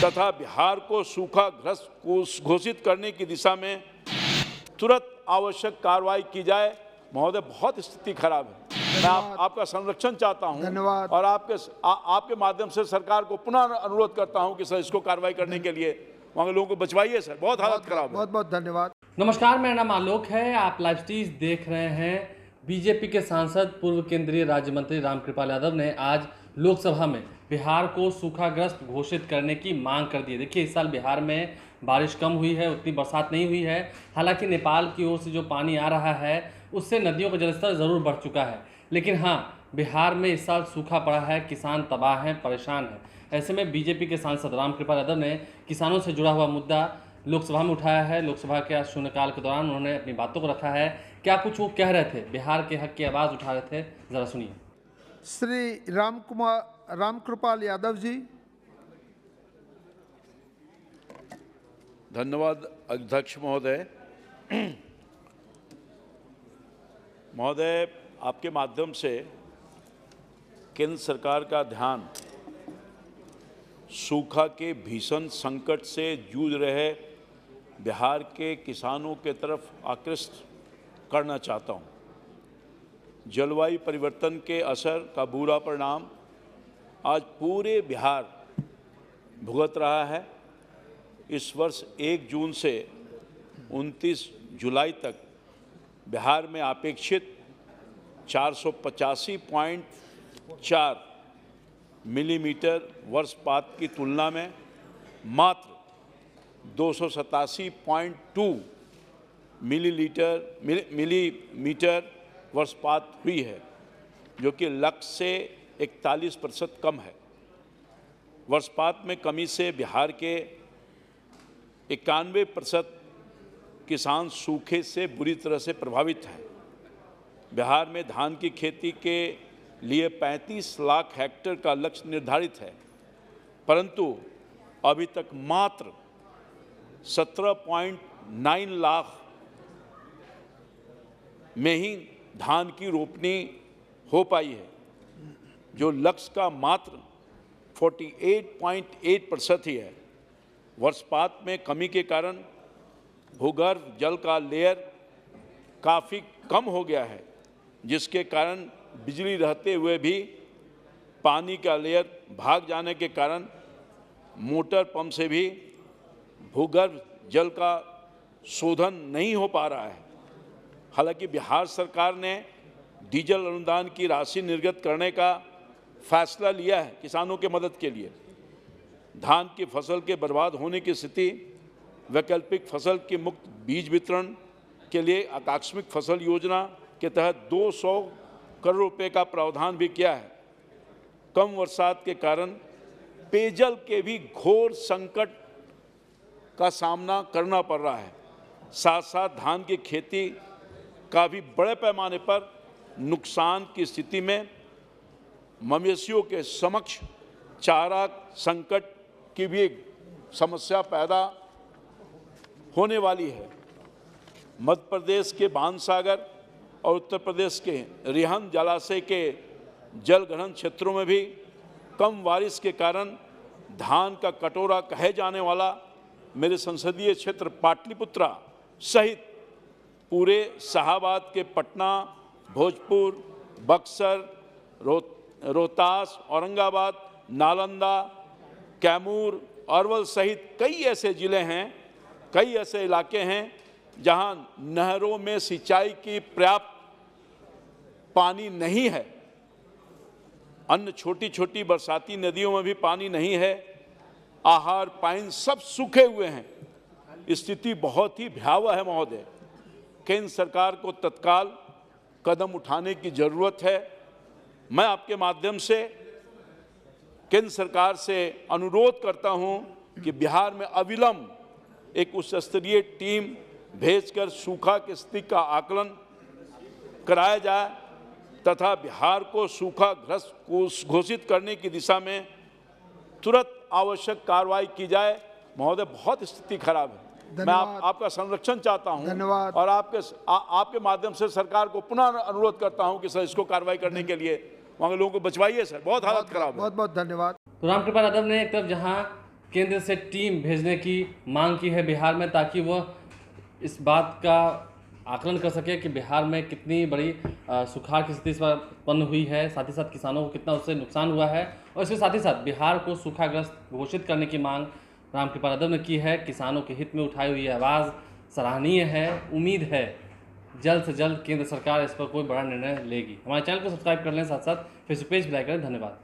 तथा बिहार को सूखाग्रस्त घोषित करने की दिशा में तुरंत आवश्यक कार्रवाई की जाए। महोदय, बहुत स्थिति खराब है। मैं आपका संरक्षण चाहता हूं। धन्यवाद। और आपके माध्यम से सरकार को पुनः अनुरोध करता हूं कि सर इसको कार्रवाई करने के लिए वहां के लोगों को बचवाइए सर, बहुत हालत खराब है। बहुत बहुत धन्यवाद। नमस्कार, मेरा नाम आलोक है। आप लाइव स्ट्रीज देख रहे हैं। बीजेपी के सांसद पूर्व केंद्रीय राज्य मंत्री रामकृपाल यादव ने आज लोकसभा में बिहार को सूखाग्रस्त घोषित करने की मांग कर दी है। देखिए, इस साल बिहार में बारिश कम हुई है, उतनी बरसात नहीं हुई है। हालांकि नेपाल की ओर से जो पानी आ रहा है उससे नदियों का जलस्तर ज़रूर बढ़ चुका है, लेकिन हाँ, बिहार में इस साल सूखा पड़ा है, किसान तबाह हैं, परेशान हैं। ऐसे में बीजेपी के सांसद रामकृपाल यादव ने किसानों से जुड़ा हुआ मुद्दा लोकसभा में उठाया है। लोकसभा के शून्यकाल के दौरान उन्होंने अपनी बातों को रखा है। क्या कुछ वो कह रहे थे, बिहार के हक की आवाज़ उठा रहे थे, ज़रा सुनिए। श्री रामकृपाल यादव जी। धन्यवाद अध्यक्ष महोदय। महोदय, आपके माध्यम से केंद्र सरकार का ध्यान सूखा के भीषण संकट से जूझ रहे बिहार के किसानों के तरफ आकृष्ट करना चाहता हूं। जलवायु परिवर्तन के असर का बुरा परिणाम आज पूरे बिहार भुगत रहा है। इस वर्ष 1 जून से 29 जुलाई तक बिहार में अपेक्षित 485.4 मिलीमीटर वर्षपात की तुलना में मात्र 287.2 मिलीमीटर वर्षपात हुई है, जो कि लक्ष्य से 41% कम है। वर्षपात में कमी से बिहार के 91% किसान सूखे से बुरी तरह से प्रभावित हैं। बिहार में धान की खेती के लिए 35 लाख हेक्टेयर का लक्ष्य निर्धारित है, परंतु अभी तक मात्र 17.9 लाख में ही धान की रोपनी हो पाई है, जो लक्ष्य का मात्र 48.8% ही है। वर्षपात में कमी के कारण भूगर्भ जल का लेयर काफ़ी कम हो गया है, जिसके कारण बिजली रहते हुए भी पानी का लेयर भाग जाने के कारण मोटर पंप से भी भूगर्भ जल का शोधन नहीं हो पा रहा है। हालांकि बिहार सरकार ने डीजल अनुदान की राशि निर्गत करने का फैसला लिया है किसानों के मदद के लिए। धान की फसल के बर्बाद होने की स्थिति, वैकल्पिक फसल के मुक्त बीज वितरण के लिए आकस्मिक फसल योजना के तहत 200 करोड़ रुपए का प्रावधान भी किया है। कम बरसात के कारण पेयजल के भी घोर संकट का सामना करना पड़ रहा है। साथ साथ धान की खेती का भी बड़े पैमाने पर नुकसान की स्थिति में मवेशियों के समक्ष चारा संकट की भी एक समस्या पैदा होने वाली है। मध्य प्रदेश के बाणसागर और उत्तर प्रदेश के रिहंद जलाशय के जलग्रहण क्षेत्रों में भी कम बारिश के कारण धान का कटोरा कहे जाने वाला मेरे संसदीय क्षेत्र पाटलिपुत्रा सहित पूरे शाहाबाद के पटना, भोजपुर, बक्सर, रोहतास, औरंगाबाद, नालंदा, कैमूर, अरवल सहित कई ऐसे ज़िले हैं, कई ऐसे इलाके हैं जहां नहरों में सिंचाई की पर्याप्त पानी नहीं है। अन्य छोटी छोटी बरसाती नदियों में भी पानी नहीं है। आहार पाइन सब सूखे हुए हैं। स्थिति बहुत ही भयावह है महोदय। केंद्र सरकार को तत्काल कदम उठाने की जरूरत है। मैं आपके माध्यम से केंद्र सरकार से अनुरोध करता हूं कि बिहार में अविलंब एक उच्च स्तरीय टीम भेजकर सूखा की स्थिति का आकलन कराया जाए तथा बिहार को सूखाग्रस्त घोषित करने की दिशा में तुरंत आवश्यक कार्रवाई की जाए। महोदय, बहुत स्थिति खराब है। मैं आपका संरक्षण चाहता हूं। धन्यवाद। और आपके माध्यम से सरकार को पुनः अनुरोध करता हूं कि सर इसको कार्रवाई करने के लिए वहां के लोगों को बचवाइए सर, बहुत हालत खराब है। बहुत बहुत धन्यवाद। तो रामकृपाल यादव ने एक तरफ जहां केंद्र से टीम भेजने की मांग की है बिहार में, ताकि वह इस बात का आकलन कर सके कि बिहार में कितनी बड़ी सुखाड़ की स्थिति इस बार उत्पन्न हुई है, साथ ही साथ किसानों को कितना उससे नुकसान हुआ है, और इसके साथ ही साथ बिहार को सूखाग्रस्त घोषित करने की मांग रामकृपाल यादव ने की है। किसानों के हित में उठाई हुई आवाज़ सराहनीय है। उम्मीद है जल्द से जल्द केंद्र सरकार इस पर कोई बड़ा निर्णय लेगी। हमारे चैनल को सब्सक्राइब कर लें, साथ साथ फेसबुक पेज भी लाइक करें। धन्यवाद।